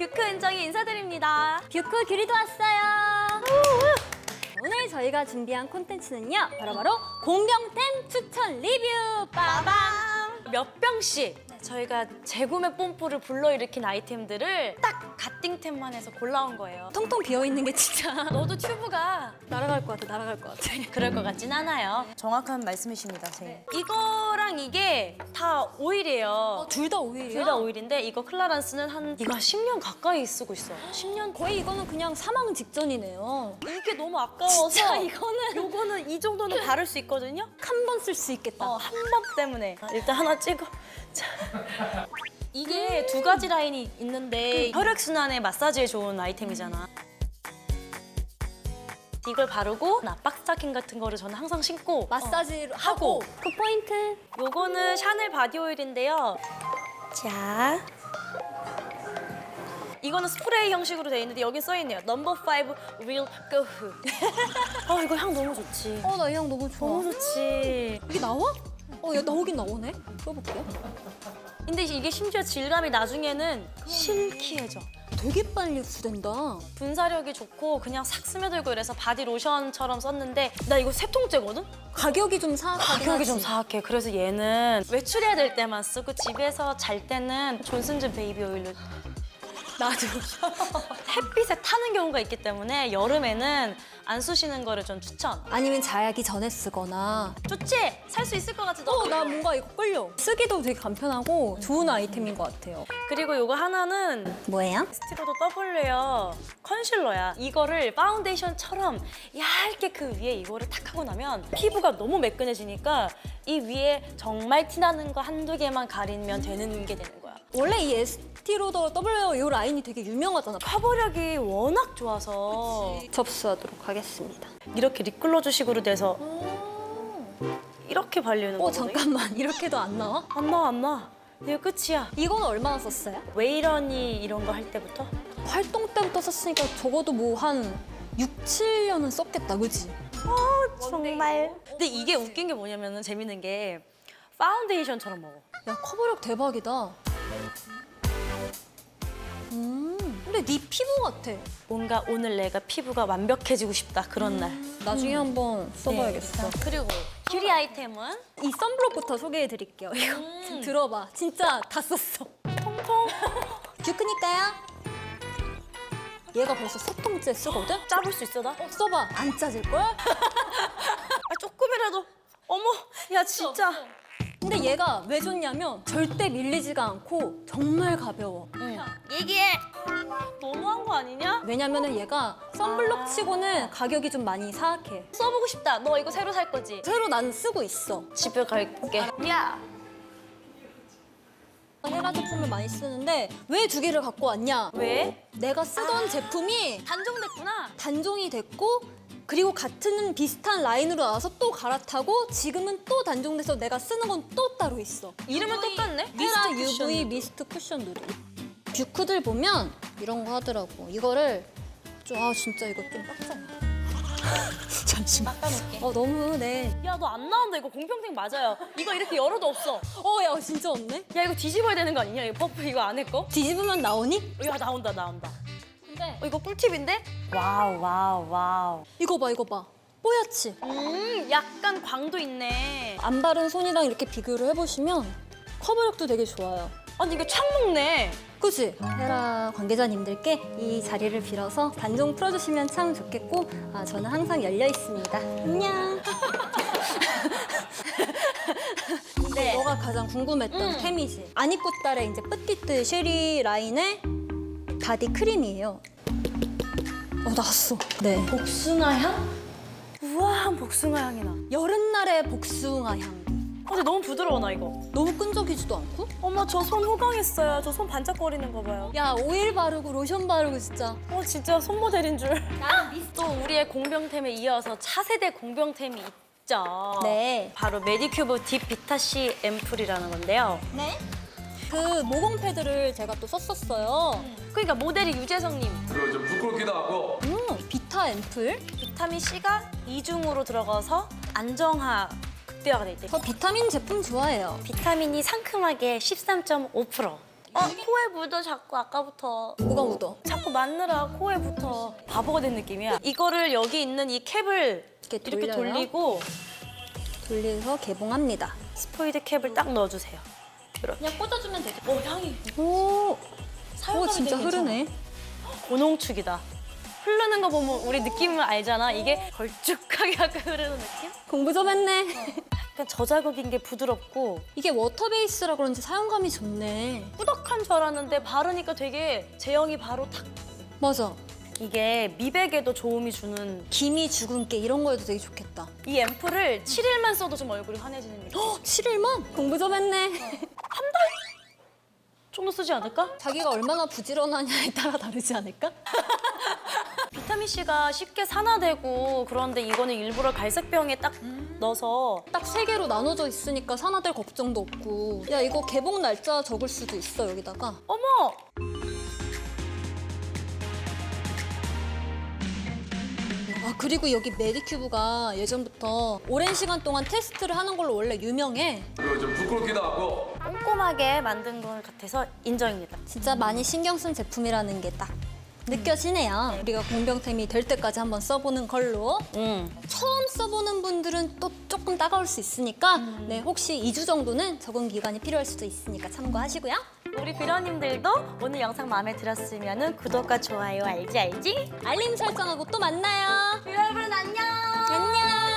뷰크 은정이 인사드립니다. 뷰크 귤이도 왔어요. 오늘 저희가 준비한 콘텐츠는요. 바로 공병템 추천 리뷰! 빠밤! 몇 병씩 저희가 재구매 뽐뿌를 불러일으킨 아이템들을 딱 갓띵템만 해서 골라온 거예요. 텅텅 비어있는 게 진짜 너도 튜브가 날아갈 것 같아, 날아갈 것 같아. 그럴 것 같진 않아요. 정확한 말씀이십니다, 제. 이거랑 이게 다 오일이에요. 둘 다 오일이야? 둘 다 오일인데 이거 클라란스는 이거 10년 가까이 쓰고 있어. 10년 거의 이거는 그냥 사망 직전이네요. 이게 너무 아까워서 진짜 이거는 요거는 이 정도는 바를 수 있거든요. 한 번 쓸 수 있겠다. 한 번 때문에 일단 하나 찍어. 자. 이게 두 가지 라인이 있는데 혈액순환에 마사지에 좋은 아이템이잖아. 이걸 바르고 압박 스타킹 같은 거를 저는 항상 신고 마사지를 하고. 그 포인트. 요거는 샤넬 바디 오일인데요. 자. 이거는 스프레이 형식으로 돼 있는데 여기 써 있네요. 넘버 5 real gohu. 이거 향 너무 좋지. 나 이 향 너무 좋아. 너무 좋지. 이게 나와? 야, 나오긴 나오네. 써볼게요. 근데 이게 심지어 질감이 나중에는 실키해져. 되게 빨리 흡수된다. 분사력이 좋고 그냥 싹 스며들고 이래서 바디 로션처럼 썼는데 나 이거 세 통째거든? 가격이 좀 사악하긴 가격이 좀 하지. 사악해. 그래서 얘는 외출해야 될 때만 쓰고 집에서 잘 때는 존슨즈 베이비 오일로 나도. 햇빛에 타는 경우가 있기 때문에 여름에는 안 쓰시는 거를 전 추천. 아니면 자기 전에 쓰거나. 좋지? 살 수 있을 것 같지? 너? 나 뭔가 이거 끌려. 쓰기도 되게 간편하고 좋은 아이템인 것 같아요. 그리고 이거 하나는 뭐예요? 스티로도 더블레어 컨실러야. 이거를 파운데이션처럼 얇게 그 위에 이거를 탁 하고 나면 피부가 너무 매끈해지니까 이 위에 정말 티나는 거 한두 개만 가리면 되는 게 되는 거야. 원래 이 에스티로더 더블웨어 이 라인이 되게 유명하잖아. 커버력이 워낙 좋아서 접수하도록 하겠습니다. 이렇게 립글로즈식으로 돼서 이렇게 발리는 거거든요. 잠깐만. 이렇게도 안 나와? 안 나와, 안 나와. 이거 끝이야. 이거는 얼마나 썼어요? 웨이러니 이런 거 할 때부터 활동 때부터 썼으니까 적어도 뭐 한 6, 7년은 썼겠다, 그지? 정말. 근데 이게 웃긴 게 뭐냐면은 재밌는 게 파운데이션처럼 먹어. 야, 커버력 대박이다. 근데 네 피부 같아. 뭔가 오늘 내가 피부가 완벽해지고 싶다 그런 날. 나중에 한번 써봐야겠어. 네. 그리고 뷰티 아이템은 이 선블록부터 소개해드릴게요. 이거 들어봐. 진짜 다 썼어. 통통 뷰크니까요. 얘가 벌써 3통째 쓰거든? 짜볼 수 있어 나? 써봐. 안 짜질걸? 조금이라도. 어머, 야 진짜. 근데 얘가 왜 좋냐면 절대 밀리지가 않고 정말 가벼워. 얘기해. 너무한 거 아니냐? 왜냐면은 얘가 선블록 치고는 가격이 좀 많이 사악해. 써보고 싶다. 너 이거 새로 살 거지? 새로 나는 쓰고 있어. 집에 갈게. 야. 헤라 제품을 많이 쓰는데 왜 두 개를 갖고 왔냐? 왜? 내가 쓰던 제품이 단종됐구나. 단종이 됐고 그리고 같은 비슷한 라인으로 나와서 또 갈아타고 지금은 또 단종돼서 내가 쓰는 건 또 따로 있어. 이름은 똑같네. 헤라 미스트 쿠션. UV 미스트 쿠션 누드. 뷰크들 보면 이런 거 하더라고. 이거를 진짜 이거 좀 빡잖아. 잠시만. 닦아놓을게. 너무 네. 야, 너 안 나온다. 이거 공평생 맞아요. 이거 이렇게 열어도 없어. 야 진짜 없네. 야, 이거 뒤집어야 되는 거 아니냐? 이거 퍼프 이거 안에 거? 뒤집으면 나오니? 야, 나온다, 나온다. 근데 이거 꿀팁인데? 와우, 와우, 와우. 이거 봐. 뽀얗지? 약간 광도 있네. 안 바른 손이랑 이렇게 비교를 해보시면 커버력도 되게 좋아요. 아니, 이거 착 먹네. 그치? 헤라 관계자님들께 이 자리를 빌어서 단종 풀어주시면 참 좋겠고 저는 항상 열려 있습니다. 안녕. 네. 너가 가장 궁금했던 템이지. 안 입고 딸의 이제 뿌띠뜨 쉐리 라인의 바디 크림이에요. 나왔어. 네. 복숭아 향? 우아한 복숭아 향이 나. 여름날의 복숭아 향. 근데 너무 부드러워, 나 이거. 너무 끈적이지도 않고? 엄마, 저 손 호강했어요. 저 손 반짝거리는 거 봐요. 야, 오일 바르고 로션 바르고 진짜. 진짜 손 모델인 줄. 또 우리의 공병템에 이어서 차세대 공병템이 있죠. 네. 바로 메디큐브 딥 비타C 앰플이라는 건데요. 네? 그 모공 패드를 제가 또 썼었어요. 그러니까 모델이 유재석님. 그리고 좀 부끄럽기도 하고 비타 앰플. 비타민 C가 이중으로 들어가서 안정화 극대화가 돼 있대요. 저 비타민 제품 좋아해요. 비타민이 상큼하게 13.5%. 코에 묻어 자꾸 아까부터. 뭐가 묻어? 자꾸 맞느라 코에 붙어. 바보가 된 느낌이야. 이거를 여기 있는 이 캡을 이렇게 이렇게 돌려요? 돌리고 돌려서 개봉합니다. 스포이드 캡을 딱 넣어주세요. 그냥 꽂아주면 되죠. 향이 오, 사용감이 진짜 되게 괜찮아. 흐르네. 고농축이다. 흐르는 거 보면 우리 느낌을 알잖아. 이게 걸쭉하게 약간 흐르는 느낌? 공부 좀 했네. 약간 저자극인 게 부드럽고 이게 워터 베이스라 그런지 사용감이 좋네. 꾸덕한 줄 알았는데 바르니까 되게 제형이 바로 탁. 맞아. 이게 미백에도 도움이 주는 기미, 주근깨 이런 거에도 되게 좋겠다. 이 앰플을 7일만 써도 좀 얼굴이 환해지는 느낌. 7일만? 공부 좀 했네. 좀 더 쓰지 않을까? 자기가 얼마나 부지런하냐에 따라 다르지 않을까? 비타민C가 쉽게 산화되고 그런데 이거는 일부러 갈색병에 딱 넣어서 딱 3개로 나눠져 있으니까 산화될 걱정도 없고. 야, 이거 개봉 날짜 적을 수도 있어, 여기다가. 어머! 아, 그리고 여기 메디큐브가 예전부터 오랜 시간 동안 테스트를 하는 걸로 원래 유명해. 그리고 좀 부끄럽기도 하고 꼼꼼하게 만든 것 같아서 인정입니다. 진짜 많이 신경 쓴 제품이라는 게 딱 느껴지네요. 우리가 공병템이 될 때까지 한번 써보는 걸로. 처음 써보는 분들은 또 조금 따가울 수 있으니까 네, 혹시 2주 정도는 적응 기간이 필요할 수도 있으니까 참고하시고요. 우리 비련님들도 오늘 영상 마음에 들었으면 구독과 좋아요 알지? 알림 설정하고 또 만나요. 여러분 안녕! 안녕.